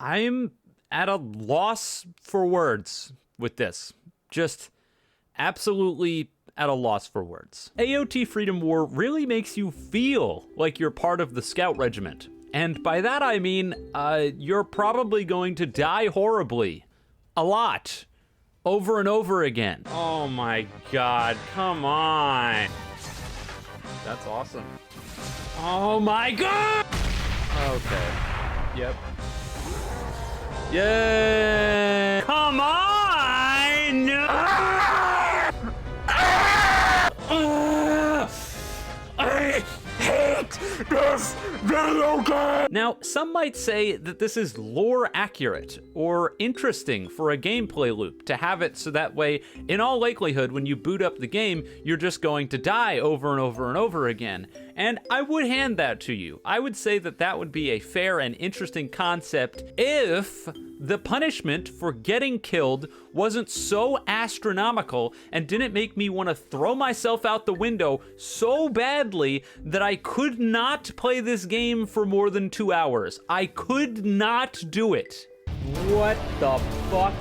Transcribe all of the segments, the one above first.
I'm at a loss for words with this. Just absolutely at a loss for words. AOT Freedom War really makes you feel like you're part of the Scout Regiment. And by that I mean, you're probably going to die horribly. A lot. Over and over again. Oh my god, come on. That's awesome. Oh my god! Okay. Yep. Yay! Come on! No! I hate this video game! Now, some might say that this is lore accurate or interesting for a gameplay loop to have it so that way, in all likelihood, when you boot up the game, you're just going to die over and over and over again. And I would hand that to you. I would say that that would be a fair and interesting concept if the punishment for getting killed wasn't so astronomical and didn't make me want to throw myself out the window so badly that I could not play this game for more than 2 hours. I could not do it. What the fuck?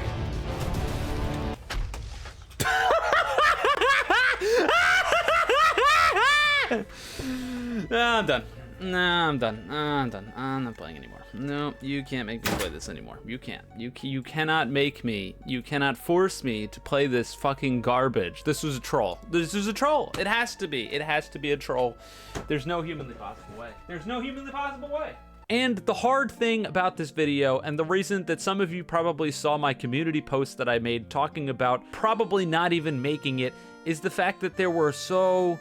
I'm done. I'm done. I'm done. I'm not playing anymore. No, you can't make me play this anymore. You can't. You cannot make me. You cannot force me to play this fucking garbage. This was a troll. This was a troll. It has to be. It has to be a troll. There's no humanly possible way. There's no humanly possible way. And the hard thing about this video, and the reason that some of you probably saw my community post that I made talking about probably not even making it, is the fact that there were so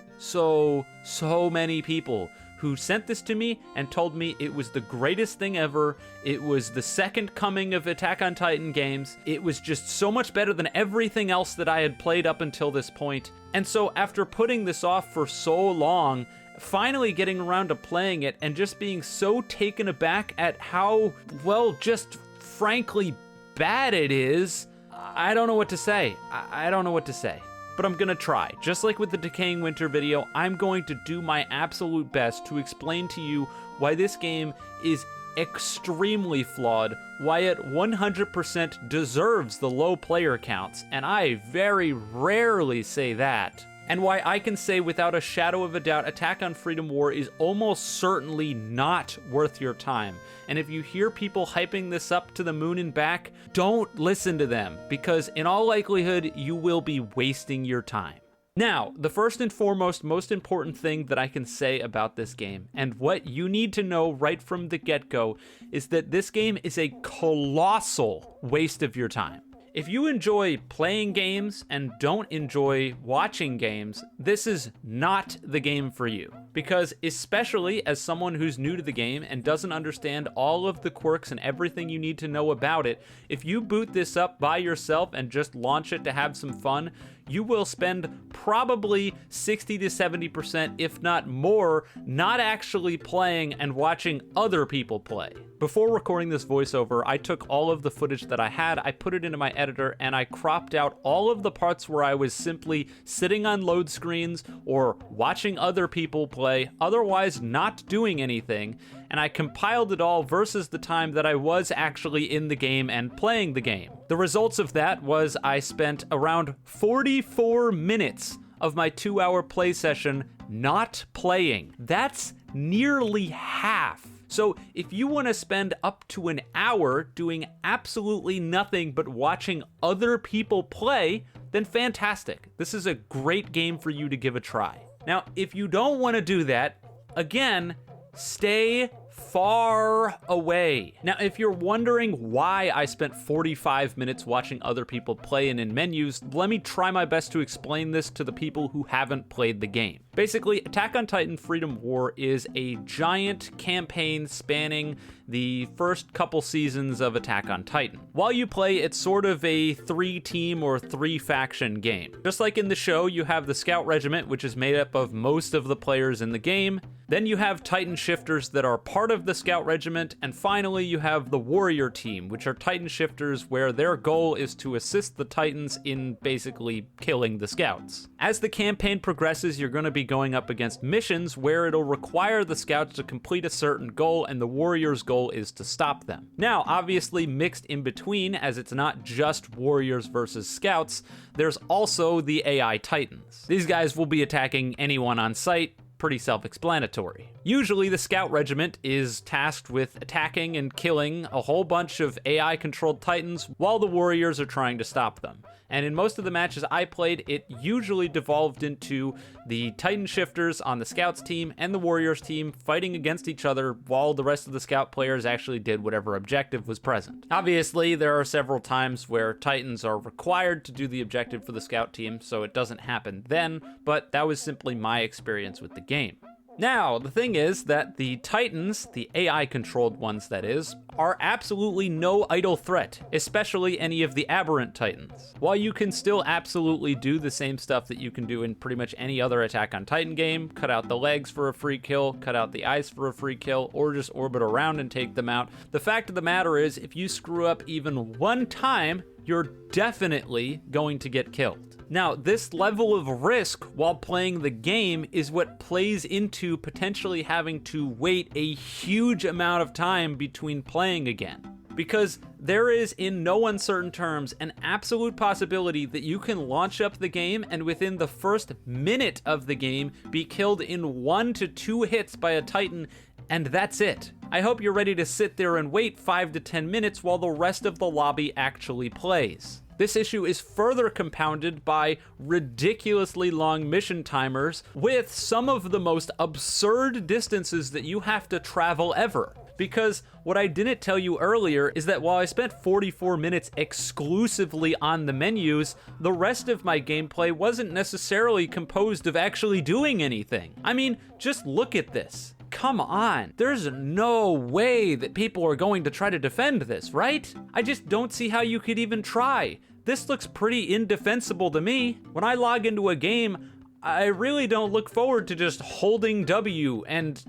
many people who sent this to me and told me it was the greatest thing ever. It was the second coming of Attack on Titan games. It was just so much better than everything else that I had played up until this point. And so after putting this off for so long, finally getting around to playing it and just being so taken aback at how, well, just frankly bad it is, I don't know what to say. I don't know what to say. But I'm gonna try. Just like with the Decaying Winter video, I'm going to do my absolute best to explain to you why this game is extremely flawed, why it 100% deserves the low player counts, and I very rarely say that, and why I can say without a shadow of a doubt Attack on Freedom War is almost certainly not worth your time. And if you hear people hyping this up to the moon and back, don't listen to them, because in all likelihood, you will be wasting your time. Now, the first and foremost, most important thing that I can say about this game, and what you need to know right from the get-go, is that this game is a colossal waste of your time. If you enjoy playing games and don't enjoy watching games, this is not the game for you. Because especially as someone who's new to the game and doesn't understand all of the quirks and everything you need to know about it, if you boot this up by yourself and just launch it to have some fun, you will spend probably 60 to 70%, if not more, not actually playing and watching other people play. Before recording this voiceover, I took all of the footage that I had, I put it into my editor, and I cropped out all of the parts where I was simply sitting on load screens or watching other people play, otherwise not doing anything, and I compiled it all versus the time that I was actually in the game and playing the game. The results of that was I spent around 44 minutes of my 2-hour play session not playing. That's nearly half. So if you want to spend up to an hour doing absolutely nothing but watching other people play, then fantastic. This is a great game for you to give a try. Now, if you don't want to do that, again, stay far away. Now, if you're wondering why I spent 45 minutes watching other people play and in menus, let me try my best to explain this to the people who haven't played the game. Basically, Attack on Titan Freedom War is a giant campaign spanning the first couple seasons of Attack on Titan. While you play, it's sort of a 3-team or 3-faction game. Just like in the show, you have the Scout Regiment, which is made up of most of the players in the game. Then you have Titan shifters that are part of the scout regiment, and finally you have the warrior team, which are Titan shifters where their goal is to assist the Titans in basically killing the scouts. As the campaign progresses, you're going to be going up against missions where it'll require the scouts to complete a certain goal, and the warriors' goal is to stop them. Now, obviously mixed in between, as it's not just warriors versus scouts, there's also the AI Titans. These guys will be attacking anyone on sight. Pretty self-explanatory. Usually the scout regiment is tasked with attacking and killing a whole bunch of AI-controlled Titans while the warriors are trying to stop them. And in most of the matches I played, it usually devolved into the Titan shifters on the scouts team and the warriors team fighting against each other while the rest of the scout players actually did whatever objective was present. Obviously, there are several times where Titans are required to do the objective for the scout team, so it doesn't happen then, but that was simply my experience with the game. Now, the thing is that the Titans, the AI-controlled ones that is, are absolutely no idle threat, especially any of the aberrant Titans. While you can still absolutely do the same stuff that you can do in pretty much any other Attack on Titan game, cut out the legs for a free kill, cut out the eyes for a free kill, or just orbit around and take them out, the fact of the matter is, if you screw up even one time, you're definitely going to get killed. Now, this level of risk while playing the game is what plays into potentially having to wait a huge amount of time between playing again. Because there is, in no uncertain terms, an absolute possibility that you can launch up the game and within the first minute of the game be killed in 1 to 2 hits by a Titan, and that's it. I hope you're ready to sit there and wait 5 to 10 minutes while the rest of the lobby actually plays. This issue is further compounded by ridiculously long mission timers with some of the most absurd distances that you have to travel ever. Because what I didn't tell you earlier is that while I spent 44 minutes exclusively on the menus, the rest of my gameplay wasn't necessarily composed of actually doing anything. I mean, just look at this. Come on, there's no way that people are going to try to defend this, right? I just don't see how you could even try. This looks pretty indefensible to me. When I log into a game, I really don't look forward to just holding W and,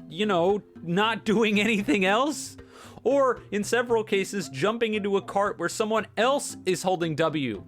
not doing anything else. Or, in several cases, jumping into a cart where someone else is holding W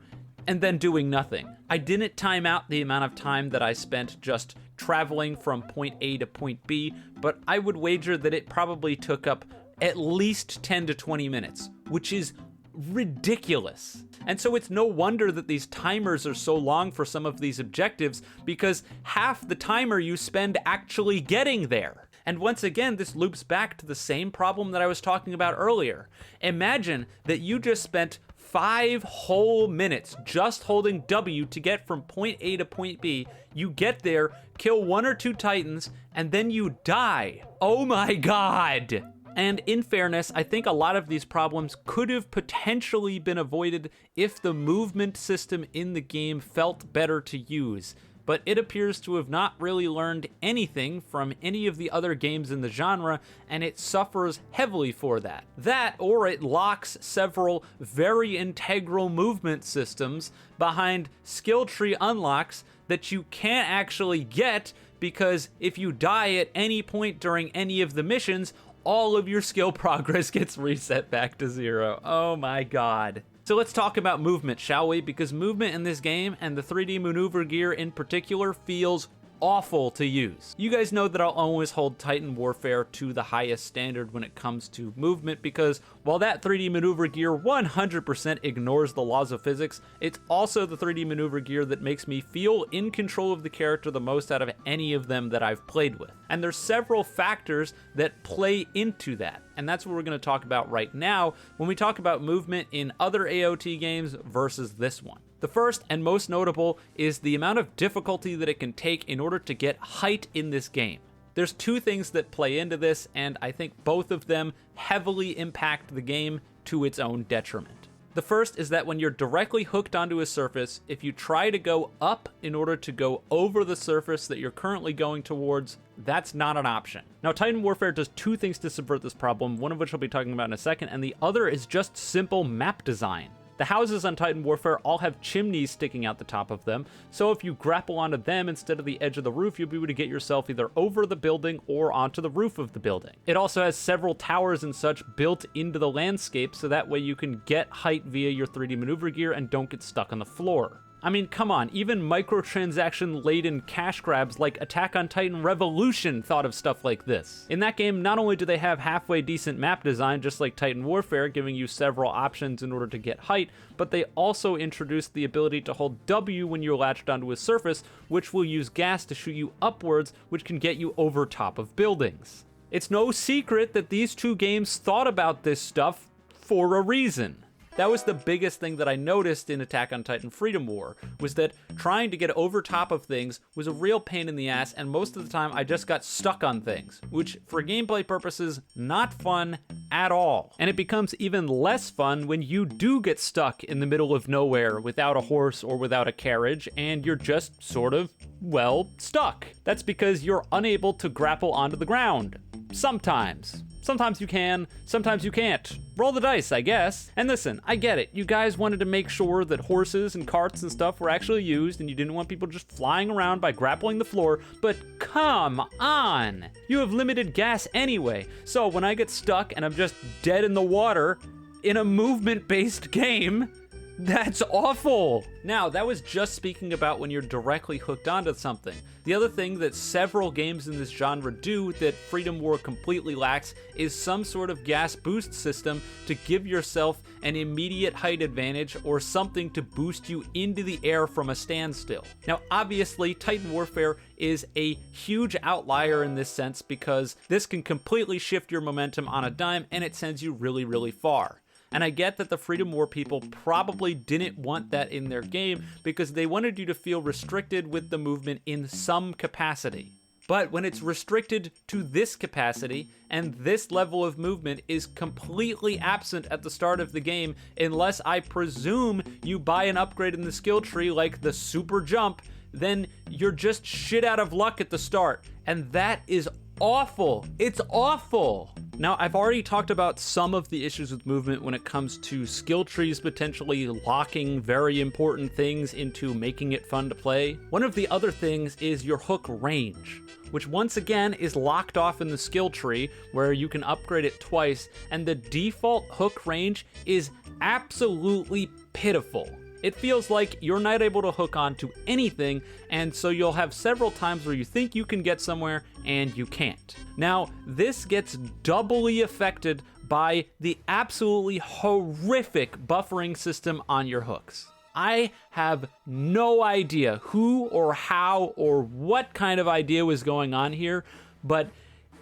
and then doing nothing. I didn't time out the amount of time that I spent just traveling from point A to point B, but I would wager that it probably took up at least 10 to 20 minutes, which is ridiculous. And so it's no wonder that these timers are so long for some of these objectives, because half the timer you spend actually getting there. And once again, this loops back to the same problem that I was talking about earlier. Imagine that you just spent 5 whole minutes just holding W to get from point A to point B. You get there, kill 1 or 2 Titans, and then you die. Oh my god! And in fairness, I think a lot of these problems could have potentially been avoided if the movement system in the game felt better to use. But it appears to have not really learned anything from any of the other games in the genre, and it suffers heavily for that. That, or it locks several very integral movement systems behind skill tree unlocks that you can't actually get, because if you die at any point during any of the missions, all of your skill progress gets reset back to 0. Oh my god. So let's talk about movement, shall we? Because movement in this game, and the 3D maneuver gear in particular, feels awful to use. You guys know that I'll always hold Titan Warfare to the highest standard when it comes to movement, because while that 3D maneuver gear 100% ignores the laws of physics, it's also the 3D maneuver gear that makes me feel in control of the character the most out of any of them that I've played with. And there's several factors that play into that, and that's what we're going to talk about right now when we talk about movement in other AOT games versus this one. The first and most notable is the amount of difficulty that it can take in order to get height in this game. There's 2 things that play into this, and I think both of them heavily impact the game to its own detriment. The first is that when you're directly hooked onto a surface, if you try to go up in order to go over the surface that you're currently going towards, that's not an option. Now, Titan Warfare does 2 things to subvert this problem, one of which I'll be talking about in a second, and the other is just simple map design. The houses on Titan Warfare all have chimneys sticking out the top of them, so if you grapple onto them instead of the edge of the roof, you'll be able to get yourself either over the building or onto the roof of the building. It also has several towers and such built into the landscape, so that way you can get height via your 3D maneuver gear and don't get stuck on the floor. I mean, come on, even microtransaction-laden cash grabs like Attack on Titan Revolution thought of stuff like this. In that game, not only do they have halfway decent map design, just like Titan Warfare, giving you several options in order to get height, but they also introduced the ability to hold W when you're latched onto a surface, which will use gas to shoot you upwards, which can get you over top of buildings. It's no secret that these two games thought about this stuff for a reason. That was the biggest thing that I noticed in Attack on Titan Freedom War, was that trying to get over top of things was a real pain in the ass, and most of the time I just got stuck on things, which for gameplay purposes, not fun at all. And it becomes even less fun when you do get stuck in the middle of nowhere without a horse or without a carriage, and you're just sort of, well, stuck. That's because you're unable to grapple onto the ground. Sometimes. Sometimes you can, sometimes you can't. Roll the dice, I guess. And listen, I get it. You guys wanted to make sure that horses and carts and stuff were actually used, and you didn't want people just flying around by grappling the floor, but come on! You have limited gas anyway, so when I get stuck and I'm just dead in the water in a movement-based game, that's awful! Now, that was just speaking about when you're directly hooked onto something. The other thing that several games in this genre do that Freedom War completely lacks is some sort of gas boost system to give yourself an immediate height advantage or something to boost you into the air from a standstill. Now, obviously, Titan Warfare is a huge outlier in this sense because this can completely shift your momentum on a dime and it sends you really, really far. And I get that the Freedom War people probably didn't want that in their game because they wanted you to feel restricted with the movement in some capacity. But when it's restricted to this capacity, and this level of movement is completely absent at the start of the game, unless I presume you buy an upgrade in the skill tree like the super jump, then you're just shit out of luck at the start. And that is awful. It's awful. Now, I've already talked about some of the issues with movement when it comes to skill trees potentially locking very important things into making it fun to play. One of the other things is your hook range, which once again is locked off in the skill tree where you can upgrade it twice, and the default hook range is absolutely pitiful. It feels like you're not able to hook on to anything, and so you'll have several times where you think you can get somewhere and you can't. Now, this gets doubly affected by the absolutely horrific buffering system on your hooks. I have no idea who or how or what kind of idea was going on here, but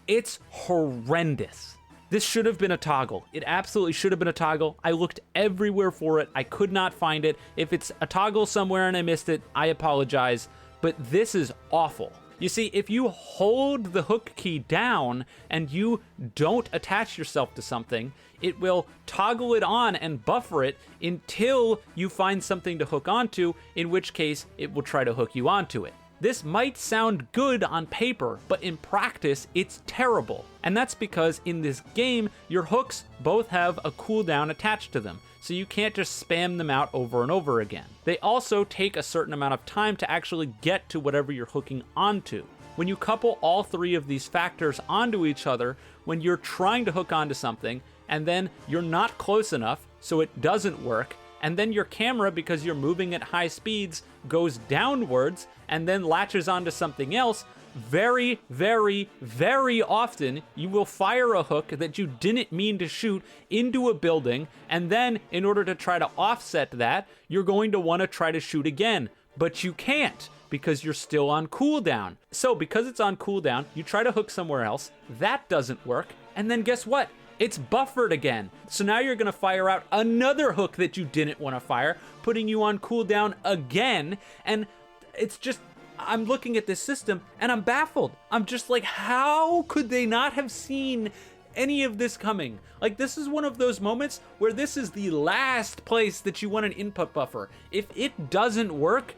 it's horrendous. This should have been a toggle. It absolutely should have been a toggle. I looked everywhere for it. I could not find it. If it's a toggle somewhere and I missed it, I apologize, but this is awful. You see, if you hold the hook key down and you don't attach yourself to something, it will toggle it on and buffer it until you find something to hook onto, in which case it will try to hook you onto it. This might sound good on paper, but in practice, it's terrible. And that's because in this game, your hooks both have a cooldown attached to them, so you can't just spam them out over and over again. They also take a certain amount of time to actually get to whatever you're hooking onto. When you couple all three of these factors onto each other, when you're trying to hook onto something, and then you're not close enough, so it doesn't work, and then your camera, because you're moving at high speeds, goes downwards and then latches onto something else, very, very, very often you will fire a hook that you didn't mean to shoot into a building, and then in order to try to offset that, you're going to want to try to shoot again, but you can't because you're still on cooldown. So because it's on cooldown, you try to hook somewhere else, that doesn't work, and then guess what? It's buffered again. So now you're gonna fire out another hook that you didn't want to fire, putting you on cooldown again. And it's just, I'm looking at this system and I'm baffled. I'm just like, how could they not have seen any of this coming? Like, this is one of those moments where this is the last place that you want an input buffer. If it doesn't work,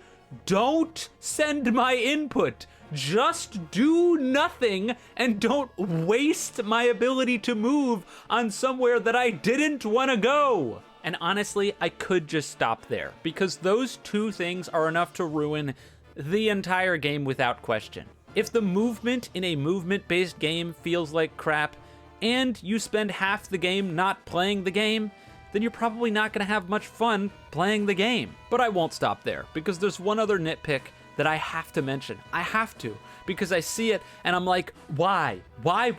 don't send my input. Just do nothing and don't waste my ability to move on somewhere that I didn't want to go. And honestly, I could just stop there, because those two things are enough to ruin the entire game without question. If the movement in a movement-based game feels like crap, and you spend half the game not playing the game, then you're probably not going to have much fun playing the game. But I won't stop there, because there's one other nitpick that I have to mention. I have to, because I see it and I'm like, why? Why?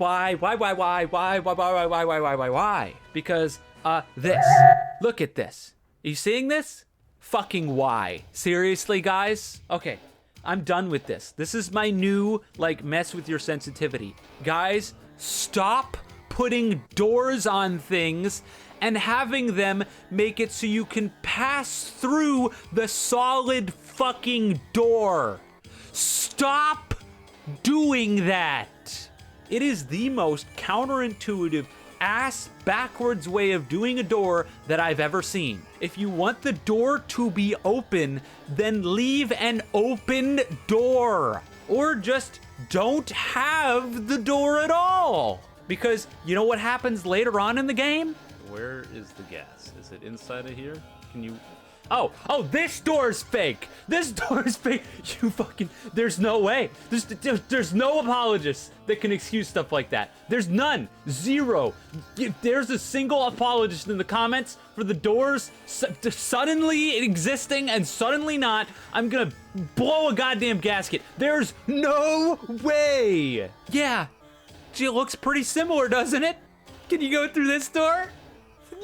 Because this. Look at this. Are you seeing this? Fucking why? Seriously, guys? Okay, I'm done with this. This is my new, like, mess with your sensitivity. Guys, stop putting doors on things and having them make it so you can pass through the solid fucking door. Stop doing that. It is the most counterintuitive, ass backwards way of doing a door that I've ever seen. If you want the door to be open, then leave an open door. Or just don't have the door at all. Because you know what happens later on in the game? Where is the gas? Is it inside of here? Can you... Oh, this door's fake. This door's fake. You fucking, there's no way. There's no apologists that can excuse stuff like that. There's none. Zero. There's a single apologist in the comments for the doors suddenly existing and suddenly not. I'm gonna blow a goddamn gasket. There's no way. Yeah, gee, it looks pretty similar, doesn't it? Can you go through this door?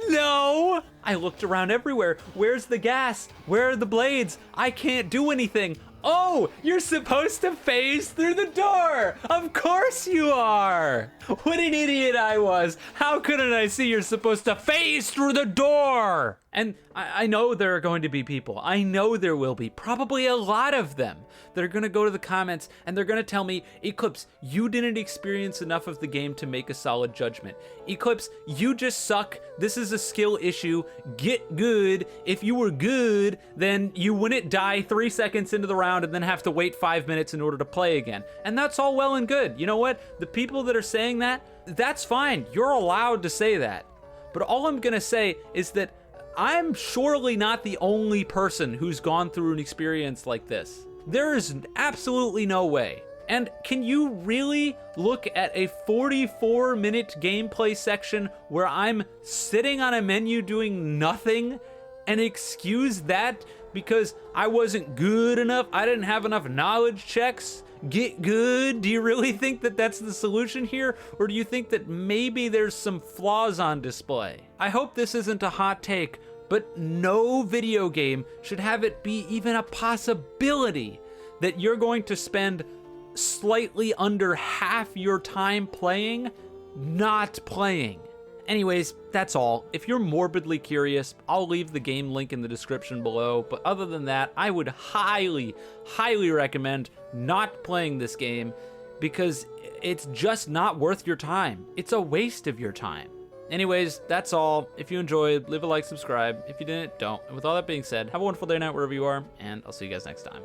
No! I looked around everywhere. Where's the gas? Where are the blades? I can't do anything. Oh, you're supposed to phase through the door! Of course you are! What an idiot I was! How couldn't I see you're supposed to phase through the door? And I know there are going to be people, I know there will be, probably a lot of them, that are gonna go to the comments and they're gonna tell me, Eclipse, you didn't experience enough of the game to make a solid judgment. Eclipse, you just suck. This is a skill issue. Get good. If you were good, then you wouldn't die 3 seconds into the round and then have to wait 5 minutes in order to play again. And that's all well and good. You know what? The people that are saying that, that's fine. You're allowed to say that. But all I'm gonna say is that I'm surely not the only person who's gone through an experience like this. There is absolutely no way. And can you really look at a 44-minute gameplay section where I'm sitting on a menu doing nothing and excuse that because I wasn't good enough? I didn't have enough knowledge checks? Get good? Do you really think that that's the solution here? Or do you think that maybe there's some flaws on display? I hope this isn't a hot take, but no video game should have it be even a possibility that you're going to spend slightly under half your time playing, not playing. Anyways, that's all. If you're morbidly curious, I'll leave the game link in the description below, but other than that, I would highly, highly recommend not playing this game because it's just not worth your time. It's a waste of your time. Anyways, that's all. If you enjoyed, leave a like, subscribe. If you didn't, don't. And with all that being said, have a wonderful day, night, wherever you are, and I'll see you guys next time.